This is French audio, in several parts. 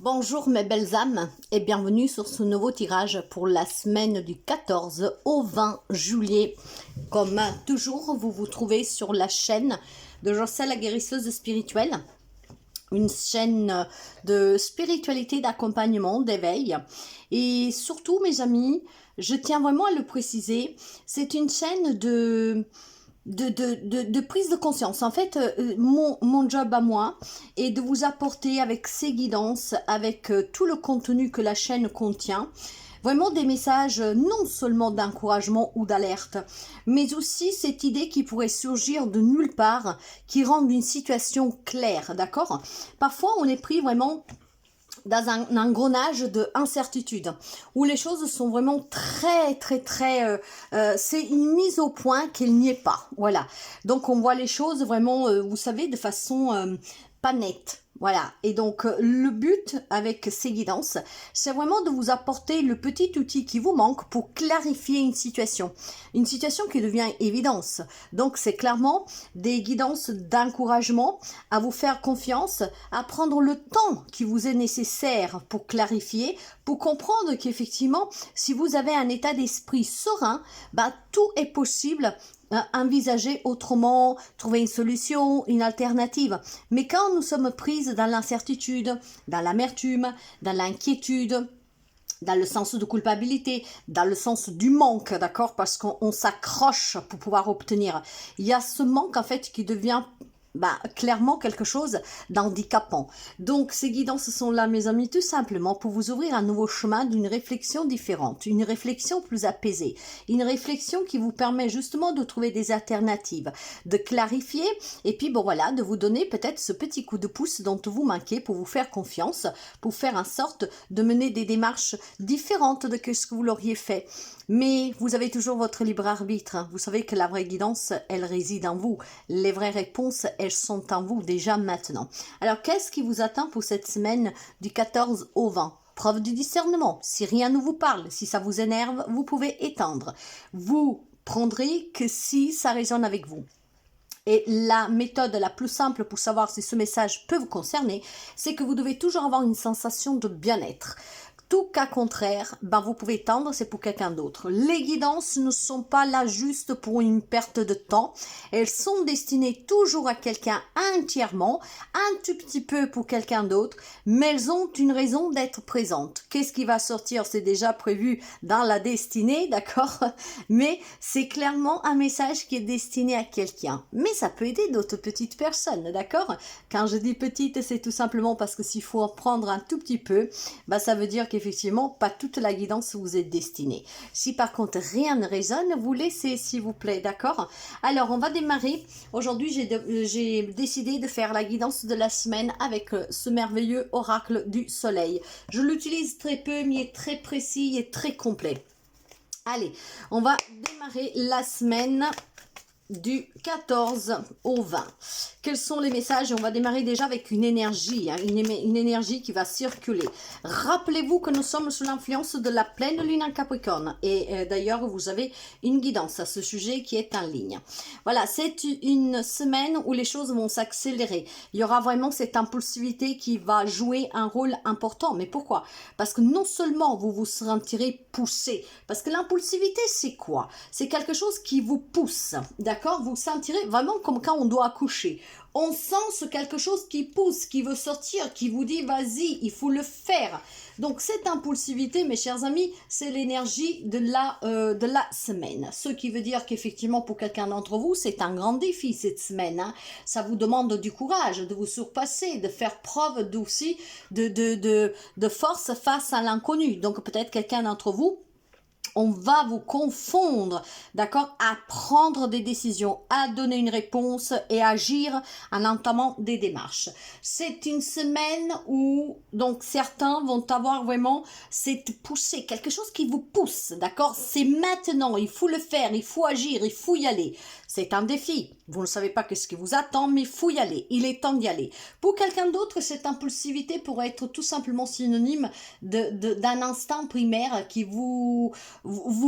Bonjour mes belles âmes et bienvenue sur ce nouveau tirage pour la semaine du 14 au 20 juillet. Comme toujours, vous vous trouvez sur la chaîne de Jocelyne la guérisseuse spirituelle, une chaîne de spiritualité, d'accompagnement, d'éveil. Et surtout mes amis, je tiens vraiment à le préciser, c'est une chaîne de prise de conscience. En fait, mon job à moi est de vous apporter avec ces guidances, avec tout le contenu que la chaîne contient, vraiment des messages non seulement d'encouragement ou d'alerte, mais aussi cette idée qui pourrait surgir de nulle part, qui rend une situation claire, d'accord? Parfois, on est pris vraiment dans un engrenage de incertitude où les choses sont vraiment très c'est une mise au point qu'il n'y est pas, voilà. Donc on voit les choses vraiment vous savez, de façon pas nette. Voilà, et donc le but avec ces guidances, c'est vraiment de vous apporter le petit outil qui vous manque pour clarifier une situation qui devient évidence. Donc c'est clairement des guidances d'encouragement à vous faire confiance, à prendre le temps qui vous est nécessaire pour clarifier, pour comprendre qu'effectivement, si vous avez un état d'esprit serein, bah, tout est possible. Envisager autrement, trouver une solution, une alternative. Mais quand nous sommes prises dans l'incertitude, dans l'amertume, dans l'inquiétude, dans le sens de culpabilité, dans le sens du manque, d'accord, parce qu'on s'accroche pour pouvoir obtenir. Il y a ce manque en fait qui devient clairement quelque chose d'handicapant. Donc ces guidances sont là mes amis tout simplement pour vous ouvrir un nouveau chemin d'une réflexion différente, une réflexion plus apaisée, une réflexion qui vous permet justement de trouver des alternatives, de clarifier et puis bon voilà, de vous donner peut-être ce petit coup de pouce dont vous manquez pour vous faire confiance, pour faire en sorte de mener des démarches différentes de ce que vous l'auriez fait. Mais vous avez toujours votre libre arbitre. Vous savez que la vraie guidance, elle réside en vous. Les vraies réponses, elles sont en vous déjà maintenant. Alors, qu'est-ce qui vous attend pour cette semaine du 14 au 20 ? Preuve du discernement. Si rien ne vous parle, si ça vous énerve, vous pouvez étendre. Vous prendrez que si ça résonne avec vous. Et la méthode la plus simple pour savoir si ce message peut vous concerner, c'est que vous devez toujours avoir une sensation de bien-être. Tout cas contraire, vous pouvez tendre, c'est pour quelqu'un d'autre. Les guidances ne sont pas là juste pour une perte de temps. Elles sont destinées toujours à quelqu'un entièrement, un tout petit peu pour quelqu'un d'autre, mais elles ont une raison d'être présentes. Qu'est-ce qui va sortir? C'est déjà prévu dans la destinée, d'accord? Mais c'est clairement un message qui est destiné à quelqu'un. Mais ça peut aider d'autres petites personnes, d'accord? Quand je dis petite, c'est tout simplement parce que s'il faut en prendre un tout petit peu, ça veut dire qu'effectivement, pas toute la guidance vous est destinée. Si par contre rien ne résonne, vous laissez s'il vous plaît, d'accord? Alors, on va démarrer. Aujourd'hui, j'ai décidé de faire la guidance de la semaine avec ce merveilleux oracle du soleil. Je l'utilise très peu, mais il est très précis et très complet. Allez, on va démarrer la semaine du 14 au 20. Quels sont les messages? On va démarrer déjà avec une énergie, une énergie qui va circuler. Rappelez-vous que nous sommes sous l'influence de la pleine lune en Capricorne. Et d'ailleurs, vous avez une guidance à ce sujet qui est en ligne. Voilà, c'est une semaine où les choses vont s'accélérer. Il y aura vraiment cette impulsivité qui va jouer un rôle important. Mais pourquoi? Parce que non seulement vous vous sentirez poussé, parce que l'impulsivité, c'est quoi? C'est quelque chose qui vous pousse, d'accord? Vous sentirez vraiment comme quand on doit accoucher. On sent ce quelque chose qui pousse, qui veut sortir, qui vous dit vas-y, il faut le faire. Donc cette impulsivité, mes chers amis, c'est l'énergie de la semaine. Ce qui veut dire qu'effectivement pour quelqu'un d'entre vous, c'est un grand défi cette semaine. Ça vous demande du courage, de vous surpasser, de faire preuve aussi de force face à l'inconnu. Donc peut-être quelqu'un d'entre vous, on va vous confondre, d'accord, à prendre des décisions, à donner une réponse et agir en entamant des démarches. C'est une semaine où, donc, certains vont avoir vraiment cette poussée, quelque chose qui vous pousse, d'accord? C'est maintenant, il faut le faire, il faut agir, il faut y aller. C'est un défi. Vous ne savez pas qu'est-ce qui vous attend, mais il faut y aller. Il est temps d'y aller. Pour quelqu'un d'autre, cette impulsivité pourrait être tout simplement synonyme d'un instinct primaire qui vous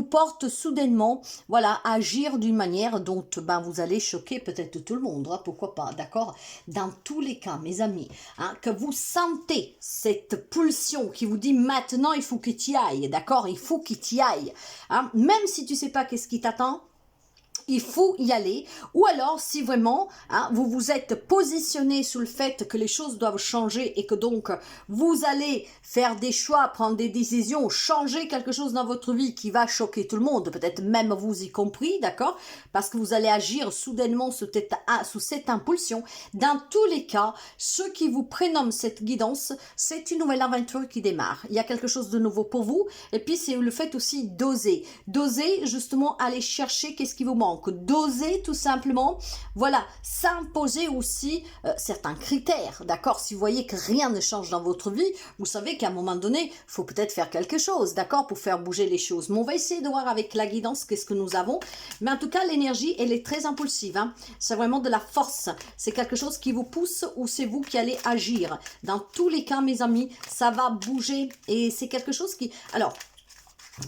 porte soudainement, voilà, à agir d'une manière dont ben, vous allez choquer peut-être tout le monde. Hein, pourquoi pas, d'accord? Dans tous les cas, mes amis, hein, que vous sentez cette pulsion qui vous dit maintenant il faut que tu y ailles, d'accord? Il faut que tu y ailles. Hein, même si tu sais pas qu'est-ce qui t'attend, il faut y aller. Ou alors, si vraiment hein, vous vous êtes positionné sur le fait que les choses doivent changer et que donc vous allez faire des choix, prendre des décisions, changer quelque chose dans votre vie qui va choquer tout le monde, peut-être même vous y compris, d'accord? Parce que vous allez agir soudainement sous cette impulsion. Dans tous les cas, ceux qui vous prénomment cette guidance, c'est une nouvelle aventure qui démarre. Il y a quelque chose de nouveau pour vous. Et puis, c'est le fait aussi d'oser. D'oser, justement, aller chercher qu'est-ce qui vous manque. D'oser tout simplement, voilà, s'imposer aussi certains critères, d'accord? Si vous voyez que rien ne change dans votre vie, vous savez qu'à un moment donné, il faut peut-être faire quelque chose, d'accord? Pour faire bouger les choses. Mais on va essayer de voir avec la guidance qu'est-ce que nous avons. Mais en tout cas, l'énergie, elle est très impulsive. Hein? C'est vraiment de la force. C'est quelque chose qui vous pousse ou c'est vous qui allez agir. Dans tous les cas, mes amis, ça va bouger et c'est quelque chose qui... Alors,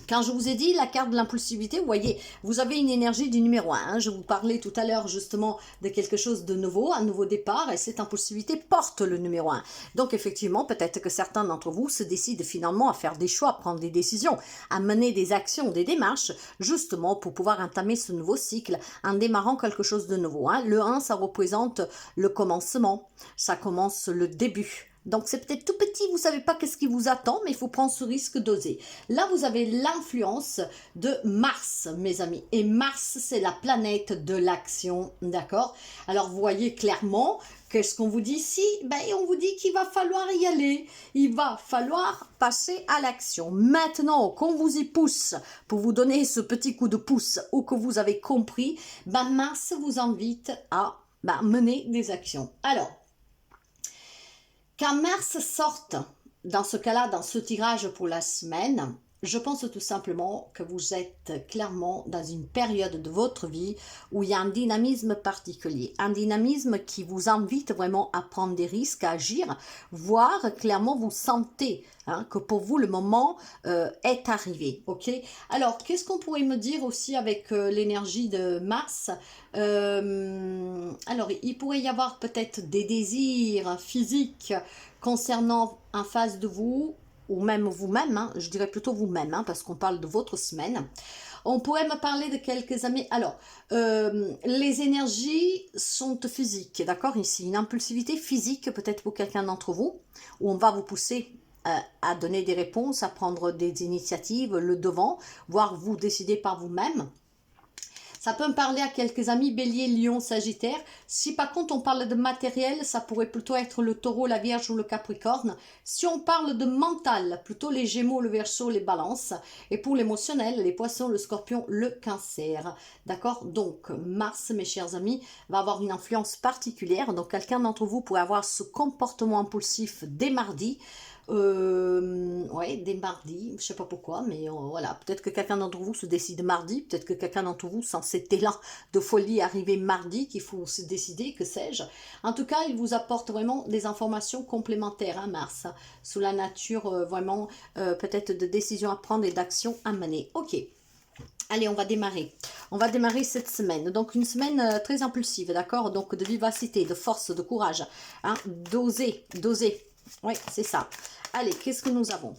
quand je vous ai dit la carte de l'impulsivité, vous voyez, vous avez une énergie du numéro 1. Hein. Je vous parlais tout à l'heure justement de quelque chose de nouveau, un nouveau départ, et cette impulsivité porte le numéro 1. Donc effectivement, peut-être que certains d'entre vous se décident finalement à faire des choix, à prendre des décisions, à mener des actions, des démarches, justement pour pouvoir entamer ce nouveau cycle en démarrant quelque chose de nouveau. Hein. Le 1, ça représente le commencement, ça commence le début. Donc, c'est peut-être tout petit, vous ne savez pas qu'est-ce qui vous attend, mais il faut prendre ce risque d'oser. Là, vous avez l'influence de Mars, mes amis. Et Mars, c'est la planète de l'action, d'accord? Alors, vous voyez clairement, qu'est-ce qu'on vous dit ici? Ben, on vous dit qu'il va falloir y aller. Il va falloir passer à l'action. Maintenant qu'on vous y pousse pour vous donner ce petit coup de pouce ou que vous avez compris, ben, Mars vous invite à mener des actions. Alors, quand Mars sorte, dans ce cas-là, dans ce tirage pour la semaine, je pense tout simplement que vous êtes clairement dans une période de votre vie où il y a un dynamisme particulier, un dynamisme qui vous invite vraiment à prendre des risques, à agir, voire clairement vous sentez hein, que pour vous le moment est arrivé. Ok. Alors, qu'est-ce qu'on pourrait me dire aussi avec l'énergie de Mars? Alors, il pourrait y avoir peut-être des désirs physiques concernant en face de vous, ou même vous-même, hein, je dirais plutôt vous-même, hein, parce qu'on parle de votre semaine. On pourrait me parler de quelques amis. Alors, les énergies sont physiques, d'accord? Ici, une impulsivité physique, peut-être pour quelqu'un d'entre vous, où on va vous pousser à donner des réponses, à prendre des initiatives, le devant, voire vous décider par vous-même. Ça peut me parler à quelques amis Bélier, Lion, Sagittaire. Si par contre on parle de matériel, ça pourrait plutôt être le Taureau, la Vierge ou le Capricorne. Si on parle de mental, plutôt les Gémeaux, le Verseau, les Balances. Et pour l'émotionnel, les Poissons, le Scorpion, le Cancer. D'accord? Donc Mars, mes chers amis, va avoir une influence particulière. Donc quelqu'un d'entre vous pourrait avoir ce comportement impulsif dès mardi. Ouais, dès mardi, je sais pas pourquoi, mais voilà, peut-être que quelqu'un d'entre vous se décide mardi, peut-être que quelqu'un d'entre vous sent cet élan de folie arriver mardi, qu'il faut se décider, que sais-je. En tout cas, il vous apporte vraiment des informations complémentaires, hein, Mars, sous la nature vraiment peut-être de décisions à prendre et d'actions à mener. Ok. Allez, on va démarrer. On va démarrer cette semaine. Donc, une semaine très impulsive, d'accord? Donc, de vivacité, de force, de courage, hein, d'oser, d'oser. Oui, c'est ça. Allez, qu'est-ce que nous avons?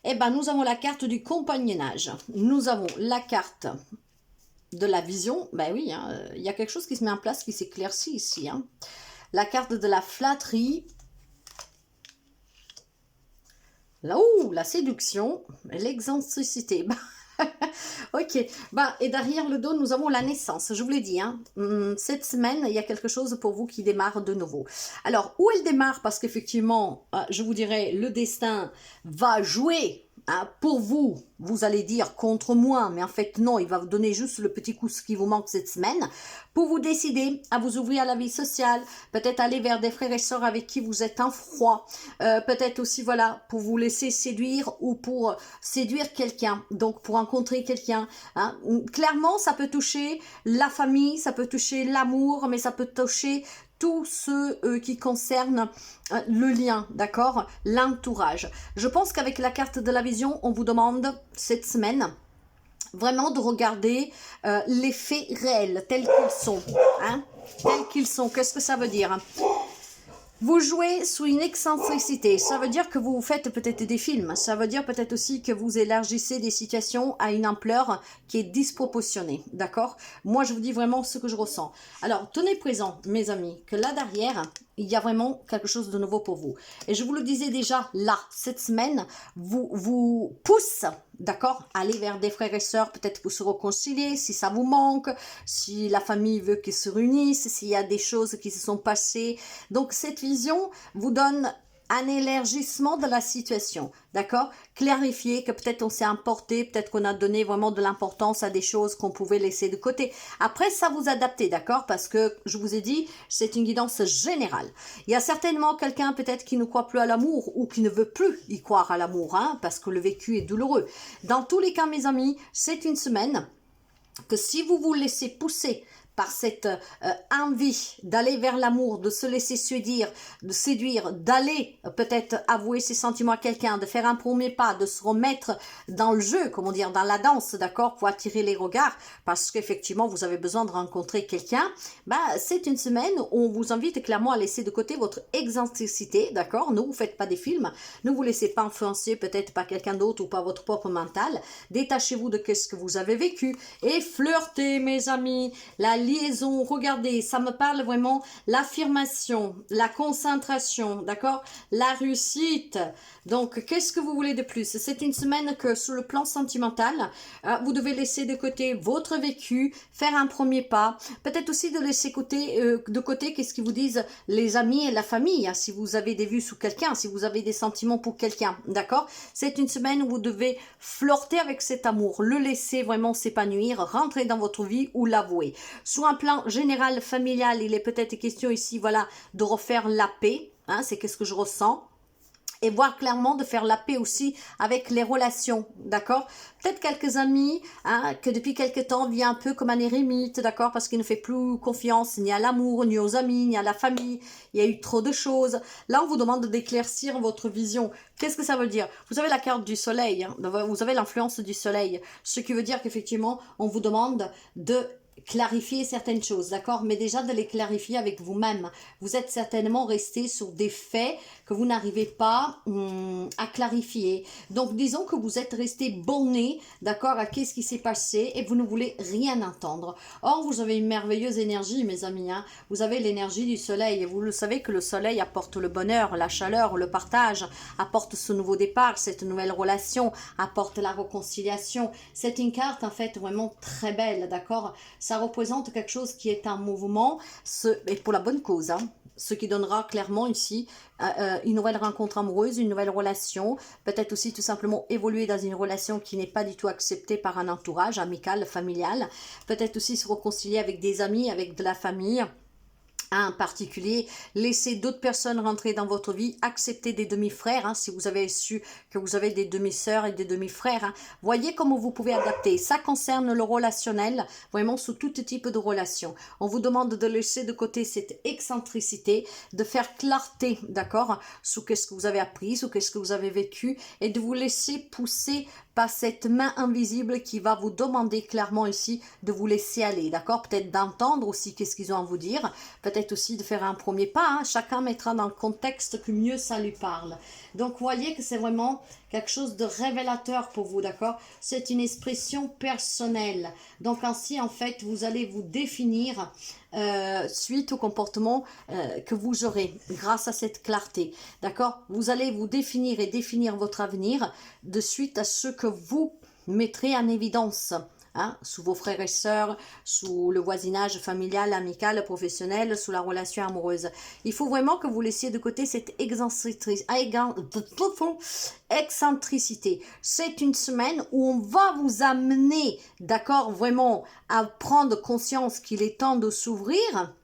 Eh bien, nous avons la carte du compagnonnage. Nous avons la carte de la vision. Ben oui, hein, il y a quelque chose qui se met en place, qui s'éclaircit ici. Hein. La carte de la flatterie. Là, la séduction. L'excentricité. Ok, et derrière le dos, nous avons la naissance, je vous l'ai dit, hein. Cette semaine, il y a quelque chose pour vous qui démarre de nouveau. Alors, où elle démarre? Parce qu'effectivement, je vous dirais, le destin va jouer hein, pour vous, vous allez dire contre moi, mais en fait non, il va vous donner juste le petit coup ce qui vous manque cette semaine, pour vous décider à vous ouvrir à la vie sociale, peut-être aller vers des frères et sœurs avec qui vous êtes en froid, peut-être aussi voilà, pour vous laisser séduire ou pour séduire quelqu'un, donc pour rencontrer quelqu'un, hein. Clairement ça peut toucher la famille, ça peut toucher l'amour, mais ça peut toucher tout ce qui concerne le lien, d'accord, l'entourage. Je pense qu'avec la carte de la vision, on vous demande cette semaine vraiment de regarder les faits réels tels qu'ils sont, hein, tels qu'ils sont. Qu'est-ce que ça veut dire? Vous jouez sous une excentricité, ça veut dire que vous faites peut-être des films, ça veut dire peut-être aussi que vous élargissez des situations à une ampleur qui est disproportionnée, d'accord? Moi, je vous dis vraiment ce que je ressens. Alors, tenez présent, mes amis, que là derrière, il y a vraiment quelque chose de nouveau pour vous. Et je vous le disais déjà, là, cette semaine, vous pousse, d'accord, à aller vers des frères et sœurs, peut-être pour se réconcilier, si ça vous manque, si la famille veut qu'ils se réunissent, s'il y a des choses qui se sont passées. Donc, cette vision vous donne un élargissement de la situation, d'accord? Clarifier que peut-être on s'est emporté, peut-être qu'on a donné vraiment de l'importance à des choses qu'on pouvait laisser de côté. Après, ça vous adaptez, d'accord? Parce que, je vous ai dit, c'est une guidance générale. Il y a certainement quelqu'un peut-être qui ne croit plus à l'amour ou qui ne veut plus y croire à l'amour, hein, parce que le vécu est douloureux. Dans tous les cas, mes amis, c'est une semaine que si vous vous laissez pousser par cette envie d'aller vers l'amour, de se laisser séduire, d'aller peut-être avouer ses sentiments à quelqu'un, de faire un premier pas, de se remettre dans le jeu, comment dire, dans la danse, d'accord, pour attirer les regards, parce qu'effectivement, vous avez besoin de rencontrer quelqu'un, bah, c'est une semaine où on vous invite clairement à laisser de côté votre excentricité, d'accord, ne vous faites pas des films, ne vous laissez pas influencer peut-être par quelqu'un d'autre ou par votre propre mental, détachez-vous de ce que vous avez vécu et flirtez, mes amis, la liaison, regardez, ça me parle vraiment l'affirmation, la concentration, d'accord, la réussite. Donc, qu'est-ce que vous voulez de plus? C'est une semaine que sur le plan sentimental, vous devez laisser de côté votre vécu, faire un premier pas, peut-être aussi de laisser de côté qu'est-ce qu'ils vous disent les amis et la famille, hein, si vous avez des vues sous quelqu'un, si vous avez des sentiments pour quelqu'un, d'accord? C'est une semaine où vous devez flirter avec cet amour, le laisser vraiment s'épanouir, rentrer dans votre vie ou l'avouer. Sur un plan général familial, il est peut-être question ici, voilà, de refaire la paix, hein, c'est ce que je ressens. Et voir clairement de faire la paix aussi avec les relations, d'accord? Peut-être quelques amis, hein, que depuis quelques temps vient un peu comme un érémite, d'accord? Parce qu'il ne fait plus confiance ni à l'amour, ni aux amis, ni à la famille. Il y a eu trop de choses. Là, on vous demande d'éclaircir votre vision. Qu'est-ce que ça veut dire? Vous avez la carte du soleil, hein, vous avez l'influence du soleil. Ce qui veut dire qu'effectivement, on vous demande de clarifier certaines choses, d'accord? Mais déjà de les clarifier avec vous-même. Vous êtes certainement resté sur des faits que vous n'arrivez pas à clarifier. Donc, disons que vous êtes resté borné, d'accord, à qu'est-ce qui s'est passé et vous ne voulez rien entendre. Or, vous avez une merveilleuse énergie, mes amis, hein? Vous avez l'énergie du soleil et vous le savez que le soleil apporte le bonheur, la chaleur, le partage, apporte ce nouveau départ, cette nouvelle relation, apporte la réconciliation. C'est une carte, en fait, vraiment très belle, d'accord? Ça représente quelque chose qui est en mouvement, et pour la bonne cause, hein, ce qui donnera clairement ici une nouvelle rencontre amoureuse, une nouvelle relation, peut-être aussi tout simplement évoluer dans une relation qui n'est pas du tout acceptée par un entourage amical, familial, peut-être aussi se réconcilier avec des amis, avec de la famille, en particulier, laissez d'autres personnes rentrer dans votre vie, acceptez des demi-frères, hein, si vous avez su que vous avez des demi-sœurs et des demi-frères, hein. Voyez comment vous pouvez adapter. Ça concerne le relationnel, vraiment sous tout type de relation. On vous demande de laisser de côté cette excentricité, de faire clarté, d'accord, sous qu'est-ce que vous avez appris, sous qu'est-ce que vous avez vécu, et de vous laisser pousser par cette main invisible qui va vous demander clairement ici de vous laisser aller, d'accord? Peut-être d'entendre aussi qu'est-ce qu'ils ont à vous dire, peut-être aussi de faire un premier pas, hein. Chacun mettra dans le contexte que mieux ça lui parle. Donc, vous voyez que c'est vraiment quelque chose de révélateur pour vous, d'accord? C'est une expression personnelle. Donc, ainsi, en fait, vous allez vous définir suite au comportement que vous aurez grâce à cette clarté, d'accord? Vous allez vous définir et définir votre avenir de suite à ce que vous mettrez en évidence hein, sous vos frères et sœurs, sous le voisinage familial, amical, professionnel, sous la relation amoureuse. Il faut vraiment que vous laissiez de côté cette excentricité. C'est une semaine où on va vous amener, d'accord, vraiment à prendre conscience qu'il est temps de s'ouvrir,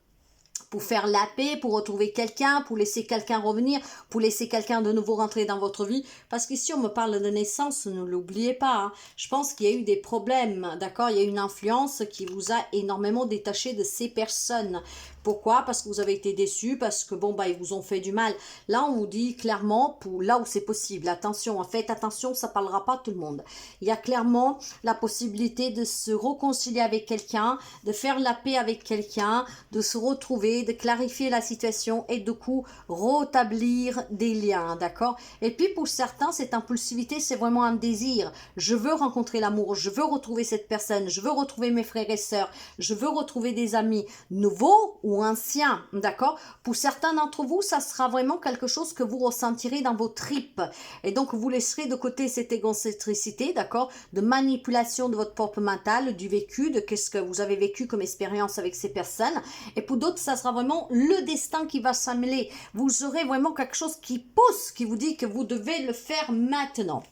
pour faire la paix, pour retrouver quelqu'un, pour laisser quelqu'un revenir, pour laisser quelqu'un de nouveau rentrer dans votre vie. Parce qu'ici, on me parle de naissance, ne l'oubliez pas. Hein. Je pense qu'il y a eu des problèmes, d'accord? Il y a une influence qui vous a énormément détaché de ces personnes. Pourquoi? Parce que vous avez été déçus, parce que bon, bah, ils vous ont fait du mal. Là, on vous dit clairement, pour là où c'est possible, attention, faites attention, ça ne parlera pas à tout le monde. Il y a clairement la possibilité de se réconcilier avec quelqu'un, de faire la paix avec quelqu'un, de se retrouver, de clarifier la situation et du coup, rétablir des liens, d'accord? Et puis, pour certains, cette impulsivité, c'est vraiment un désir. Je veux rencontrer l'amour, je veux retrouver cette personne, je veux retrouver mes frères et sœurs, je veux retrouver des amis nouveaux ou ancien, d'accord? Pour certains d'entre vous, ça sera vraiment quelque chose que vous ressentirez dans vos tripes. Et donc, vous laisserez de côté cette égocentricité, d'accord? De manipulation de votre propre mental, du vécu, de qu'est-ce que vous avez vécu comme expérience avec ces personnes. Et pour d'autres, ça sera vraiment le destin qui va s'amêler. Vous aurez vraiment quelque chose qui pousse, qui vous dit que vous devez le faire maintenant.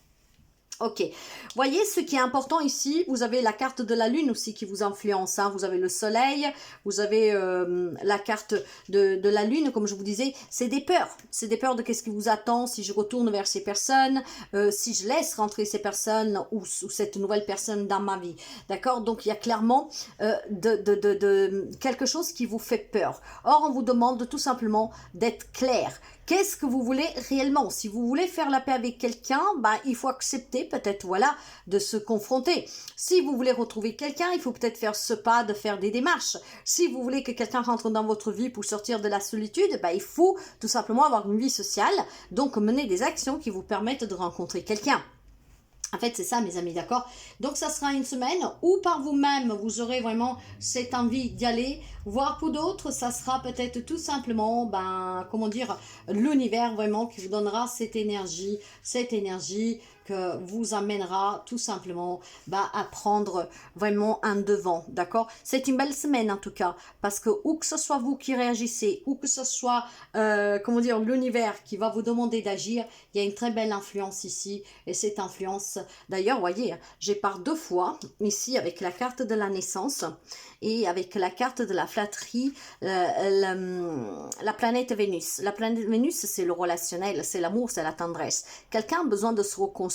Ok, voyez ce qui est important ici, vous avez la carte de la lune aussi qui vous influence, hein. Vous avez le soleil, vous avez la carte de la lune, comme je vous disais, c'est des peurs de qu'est-ce qui vous attend si je retourne vers ces personnes, si je laisse rentrer ces personnes ou cette nouvelle personne dans ma vie, d'accord? Donc il y a clairement quelque chose qui vous fait peur. Or on vous demande tout simplement d'être clair. Qu'est-ce que vous voulez réellement? Si vous voulez faire la paix avec quelqu'un, bah, il faut accepter peut-être, voilà, de se confronter. Si vous voulez retrouver quelqu'un, il faut peut-être faire ce pas de faire des démarches. Si vous voulez que quelqu'un rentre dans votre vie pour sortir de la solitude, bah, il faut tout simplement avoir une vie sociale, donc mener des actions qui vous permettent de rencontrer quelqu'un. En fait, c'est ça, mes amis, d'accord? Donc, ça sera une semaine où par vous-même, vous aurez vraiment cette envie d'y aller. Voire pour d'autres, ça sera peut-être tout simplement, ben, comment dire, l'univers vraiment qui vous donnera cette énergie que vous amènera tout simplement à prendre vraiment un devant, d'accord? C'est une belle semaine en tout cas, parce que où que ce soit vous qui réagissez, ou que ce soit, comment dire, l'univers qui va vous demander d'agir, il y a une très belle influence ici, et cette influence, d'ailleurs, voyez, j'ai par deux fois, ici avec la carte de la naissance, et avec la carte de la flatterie, la planète Vénus. La planète Vénus, c'est le relationnel, c'est l'amour, c'est la tendresse. Quelqu'un a besoin de se réconcilier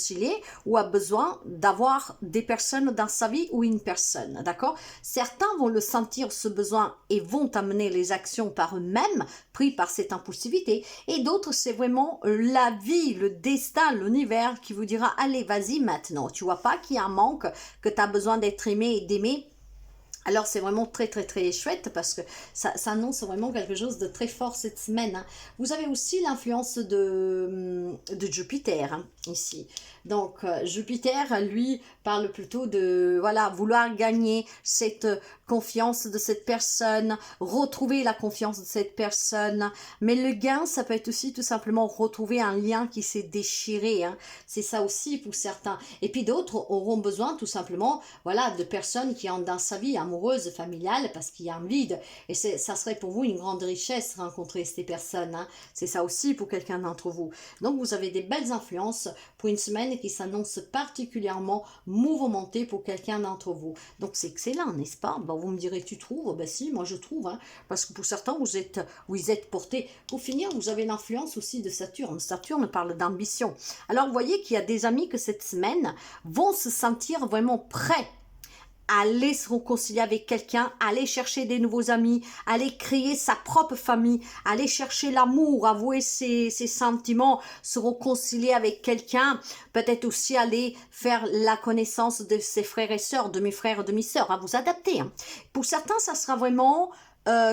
ou a besoin d'avoir des personnes dans sa vie ou une personne, d'accord? Certains vont le sentir, ce besoin, et vont amener les actions par eux-mêmes, pris par cette impulsivité, et d'autres, c'est vraiment la vie, le destin, l'univers qui vous dira, allez, vas-y maintenant, tu vois pas qu'il y a un manque, que tu as besoin d'être aimé et d'aimer. Alors, c'est vraiment très, très, très chouette parce que ça annonce vraiment quelque chose de très fort cette semaine. Hein. Vous avez aussi l'influence de Jupiter, hein, ici. Donc, Jupiter, lui, parle plutôt de, voilà, vouloir gagner cette confiance de cette personne, retrouver la confiance de cette personne. Mais le gain, ça peut être aussi tout simplement retrouver un lien qui s'est déchiré. Hein. C'est ça aussi pour certains. Et puis d'autres auront besoin tout simplement, voilà, de personnes qui ont dans sa vie amoureuse, familiale, parce qu'il y a un vide. Et ça serait pour vous une grande richesse rencontrer ces personnes. Hein. C'est ça aussi pour quelqu'un d'entre vous. Donc vous avez des belles influences pour une semaine qui s'annonce particulièrement mouvementée pour quelqu'un d'entre vous. Donc c'est excellent, n'est-ce pas? Ben, vous me direz, tu trouves? Ben si, moi je trouve. Hein, parce que pour certains, vous êtes portés. Pour finir, vous avez l'influence aussi de Saturne. Saturne parle d'ambition. Alors vous voyez qu'il y a des amis que cette semaine vont se sentir vraiment prêts, aller se réconcilier avec quelqu'un, aller chercher des nouveaux amis, aller créer sa propre famille, aller chercher l'amour, avouer ses sentiments, se réconcilier avec quelqu'un, peut-être aussi aller faire la connaissance de ses frères et sœurs, demi-frères, demi-sœurs, à vous adapter. Hein. Pour certains, ça sera vraiment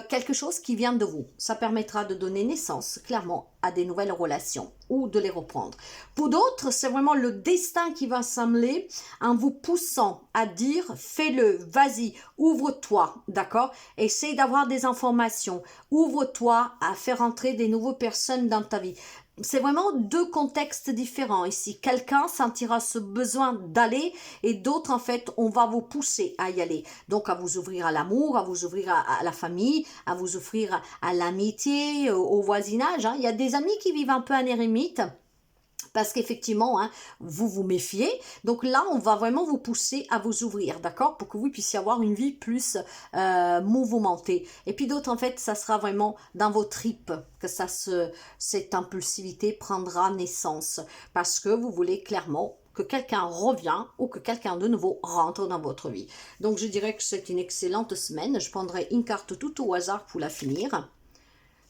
quelque chose qui vient de vous. Ça permettra de donner naissance, clairement, à des nouvelles relations ou de les reprendre. Pour d'autres, c'est vraiment le destin qui va s'amener en vous poussant à dire « fais-le, vas-y, ouvre-toi », d'accord? Essaye d'avoir des informations, ouvre-toi à faire entrer des nouvelles personnes dans ta vie. c'est vraiment deux contextes différents ici. Quelqu'un sentira ce besoin d'aller et d'autres, en fait, on va vous pousser à y aller. Donc, à vous ouvrir à l'amour, à vous ouvrir à la famille, à vous ouvrir à l'amitié, au voisinage. Hein. Il y a des amis qui vivent un peu en ermite parce qu'effectivement, hein, vous vous méfiez. Donc là, on va vraiment vous pousser à vous ouvrir, d'accord, pour que vous puissiez avoir une vie plus mouvementée. Et puis d'autres, en fait, ça sera vraiment dans vos tripes que cette impulsivité prendra naissance, parce que vous voulez clairement que quelqu'un revient ou que quelqu'un de nouveau rentre dans votre vie. Donc je dirais que c'est une excellente semaine. Je prendrai une carte tout au hasard pour la finir.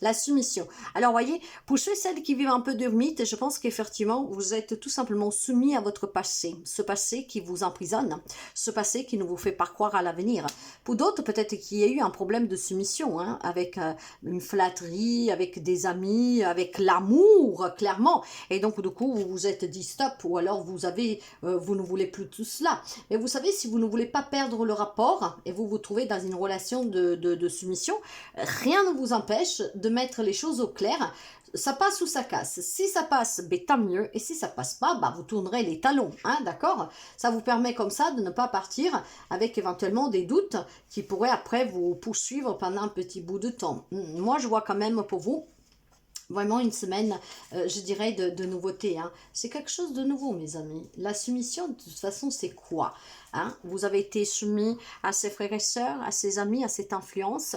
La soumission. Alors, voyez, pour ceux et celles qui vivent un peu d'ermite, je pense qu'effectivement, vous êtes tout simplement soumis à votre passé. Ce passé qui vous emprisonne. Ce passé qui ne vous fait pas croire à l'avenir. Pour d'autres, peut-être qu'il y a eu un problème de soumission, hein, avec une flatterie, avec des amis, avec l'amour, clairement. Et donc, du coup, vous vous êtes dit stop, ou alors vous ne voulez plus tout cela. Mais vous savez, si vous ne voulez pas perdre le rapport, et vous vous trouvez dans une relation de soumission, rien ne vous empêche de mettre les choses au clair. Ça passe ou ça casse. Si ça passe, ben, tant mieux. Et si ça passe pas, bah, vous tournerez les talons. Hein, d'accord? Ça vous permet comme ça de ne pas partir avec éventuellement des doutes qui pourraient après vous poursuivre pendant un petit bout de temps. Moi, je vois quand même pour vous vraiment une semaine, je dirais, de nouveauté. Hein. C'est quelque chose de nouveau, mes amis. La soumission, de toute façon, c'est quoi? Hein? Vous avez été soumis à ses frères et sœurs, à ses amis, à cette influence.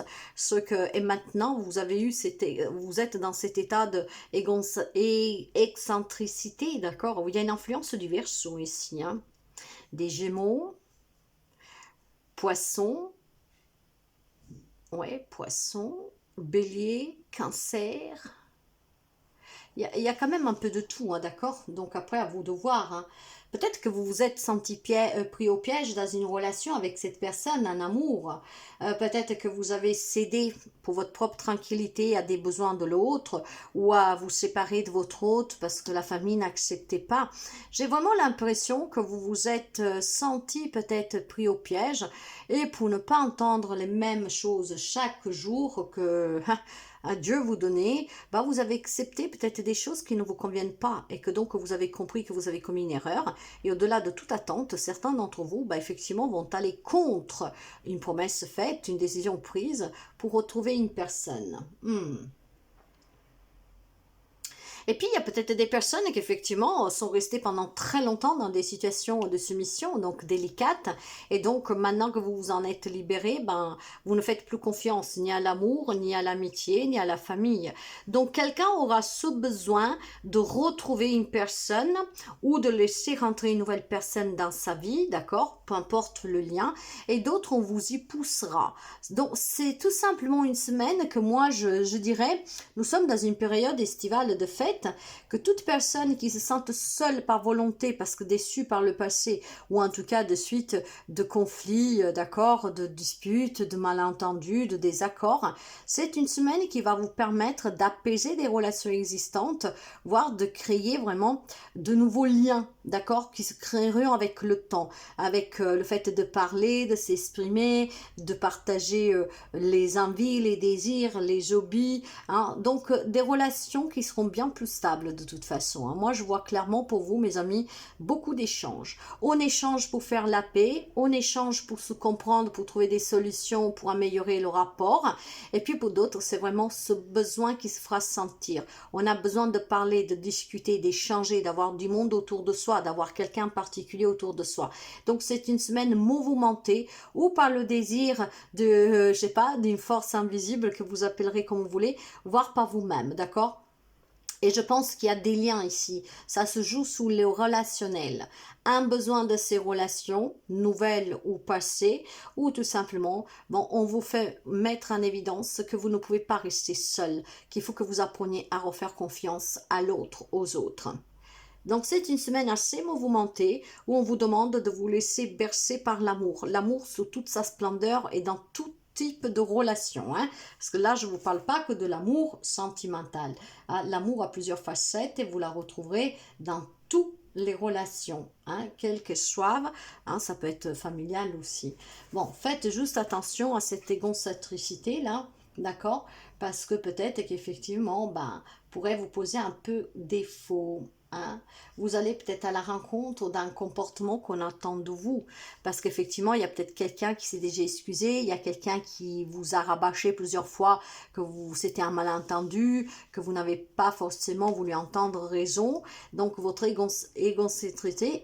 Et maintenant, vous êtes dans cet état d'excentricité, d'accord? Il y a une influence du Verseau ici. Hein? Des Gémeaux, Poissons, ouais, Poissons, Bélier, Cancer. Il y a quand même un peu de tout, hein, d'accord? Donc après, à vous de voir. Hein. Peut-être que vous vous êtes senti pris au piège dans une relation avec cette personne, un amour. Peut-être que vous avez cédé pour votre propre tranquillité à des besoins de l'autre ou à vous séparer de votre hôte parce que la famille n'acceptait pas. J'ai vraiment l'impression que vous vous êtes senti peut-être pris au piège et pour ne pas entendre les mêmes choses chaque jour que Dieu vous donnait, bah vous avez accepté peut-être des choses qui ne vous conviennent pas et que donc vous avez compris que vous avez commis une erreur. Et au-delà de toute attente, certains d'entre vous, bah, effectivement, vont aller contre une promesse faite, une décision prise pour retrouver une personne. Et puis, il y a peut-être des personnes qui, effectivement, sont restées pendant très longtemps dans des situations de soumission, donc délicates. Et donc, maintenant que vous vous en êtes libéré, ben, vous ne faites plus confiance ni à l'amour, ni à l'amitié, ni à la famille. Donc, quelqu'un aura ce besoin de retrouver une personne ou de laisser rentrer une nouvelle personne dans sa vie, d'accord? Peu importe le lien. Et d'autres, on vous y poussera. Donc, c'est tout simplement une semaine que moi, je dirais, nous sommes dans une période estivale de fête, que toute personne qui se sente seule par volonté parce que déçue par le passé ou en tout cas de suite de conflits, d'accord, de disputes, de malentendus, de désaccords, c'est une semaine qui va vous permettre d'apaiser des relations existantes, voire de créer vraiment de nouveaux liens, d'accord, qui se créeront avec le temps, avec le fait de parler, de s'exprimer, de partager les envies, les désirs, les hobbies, hein, donc des relations qui seront bien plus stable de toute façon. Hein. Moi, je vois clairement pour vous, mes amis, beaucoup d'échanges. On échange pour faire la paix, on échange pour se comprendre, pour trouver des solutions, pour améliorer le rapport. Et puis pour d'autres, c'est vraiment ce besoin qui se fera sentir. On a besoin de parler, de discuter, d'échanger, d'avoir du monde autour de soi, d'avoir quelqu'un particulier autour de soi. Donc c'est une semaine mouvementée ou par le désir de, je sais pas, d'une force invisible que vous appellerez comme vous voulez, voire par vous-même, d'accord? Et je pense qu'il y a des liens ici. Ça se joue sous le relationnel. Un besoin de ces relations, nouvelles ou passées, ou tout simplement, bon, on vous fait mettre en évidence que vous ne pouvez pas rester seul, qu'il faut que vous appreniez à refaire confiance à l'autre, aux autres. Donc c'est une semaine assez mouvementée où on vous demande de vous laisser bercer par l'amour. L'amour sous toute sa splendeur et dans tout type de relation. Hein? Parce que là, je ne vous parle pas que de l'amour sentimental. Hein? L'amour a plusieurs facettes et vous la retrouverez dans toutes les relations, hein, quelles qu'elles soient, hein, ça peut être familial aussi. Bon, faites juste attention à cette égocentricité là, d'accord? parce que peut-être qu'effectivement, ben, pourrait vous poser un peu défaut. Hein. Vous allez peut-être à la rencontre d'un comportement qu'on attend de vous, parce qu'effectivement, il y a peut-être quelqu'un qui s'est déjà excusé, il y a quelqu'un qui vous a rabâché plusieurs fois que c'était un malentendu, que vous n'avez pas forcément voulu entendre raison, donc votre égocentricité,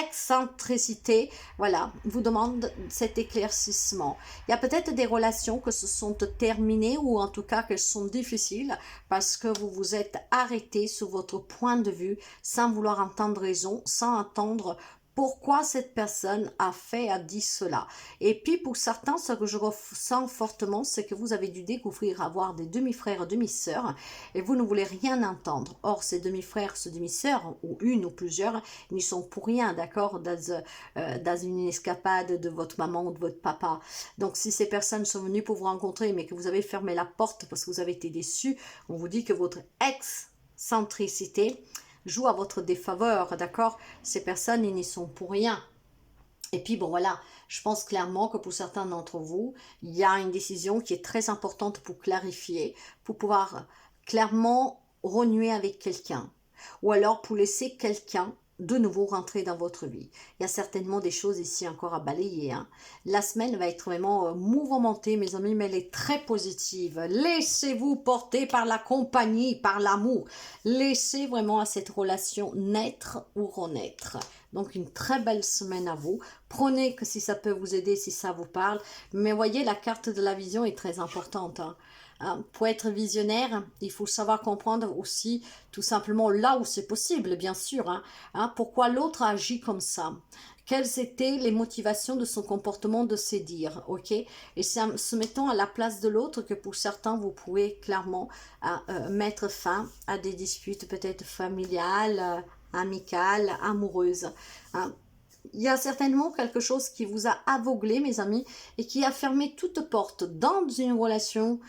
excentricité, voilà, vous demande cet éclaircissement. Il y a peut-être des relations que se sont terminées ou en tout cas qu'elles sont difficiles parce que vous vous êtes arrêté sur votre point de vue sans vouloir entendre raison, sans entendre pourquoi cette personne a dit cela. Et puis pour certains, ce que je ressens fortement, c'est que vous avez dû découvrir avoir des demi-frères, demi-sœurs, et vous ne voulez rien entendre. Or, ces demi-frères, ces demi-sœurs, ou une ou plusieurs, ils n'y sont pour rien, d'accord, dans une escapade de votre maman ou de votre papa. Donc, si ces personnes sont venues pour vous rencontrer, mais que vous avez fermé la porte parce que vous avez été déçus, on vous dit que votre excentricité joue à votre défaveur, d'accord? Ces personnes, ils n'y sont pour rien. Et puis bon voilà, je pense clairement que pour certains d'entre vous, il y a une décision qui est très importante pour clarifier, pour pouvoir clairement renouer avec quelqu'un. Ou alors pour laisser quelqu'un de nouveau rentrer dans votre vie. Il y a certainement des choses ici encore à balayer. Hein. La semaine va être vraiment mouvementée, mes amis, mais elle est très positive. Laissez-vous porter par la compagnie, par l'amour. Laissez vraiment à cette relation naître ou renaître. Donc une très belle semaine à vous. Prenez que si ça peut vous aider, si ça vous parle. Mais voyez, la carte de la vision est très importante. Hein. Pour être visionnaire, il faut savoir comprendre aussi tout simplement là où c'est possible, bien sûr. Pourquoi l'autre agit comme ça. Quelles étaient les motivations de son comportement, de ses dires, ok? Et c'est en se mettant à la place de l'autre que pour certains, vous pouvez clairement mettre fin à des disputes peut-être familiales, amicales, amoureuses. Hein. Il y a certainement quelque chose qui vous a aveuglé, mes amis, et qui a fermé toute porte dans une relation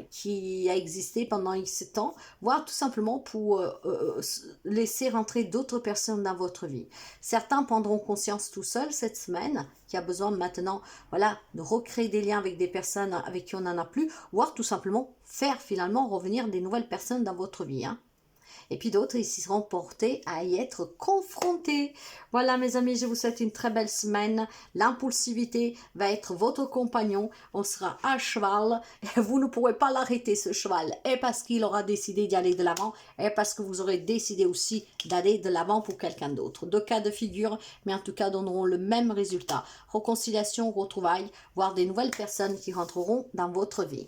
qui a existé pendant X temps, voire tout simplement pour laisser rentrer d'autres personnes dans votre vie. Certains prendront conscience tout seuls cette semaine, qui a besoin maintenant, voilà, de recréer des liens avec des personnes avec qui on n'en a plus, voire tout simplement faire finalement revenir des nouvelles personnes dans votre vie. Hein. Et puis d'autres, ils s'y seront portés à y être confrontés. Voilà mes amis, je vous souhaite une très belle semaine. L'impulsivité va être votre compagnon. On sera à cheval et vous ne pourrez pas l'arrêter ce cheval. Et parce qu'il aura décidé d'y aller de l'avant et parce que vous aurez décidé aussi d'aller de l'avant pour quelqu'un d'autre. Deux cas de figure, mais en tout cas donneront le même résultat. Réconciliation, retrouvailles, voire des nouvelles personnes qui rentreront dans votre vie.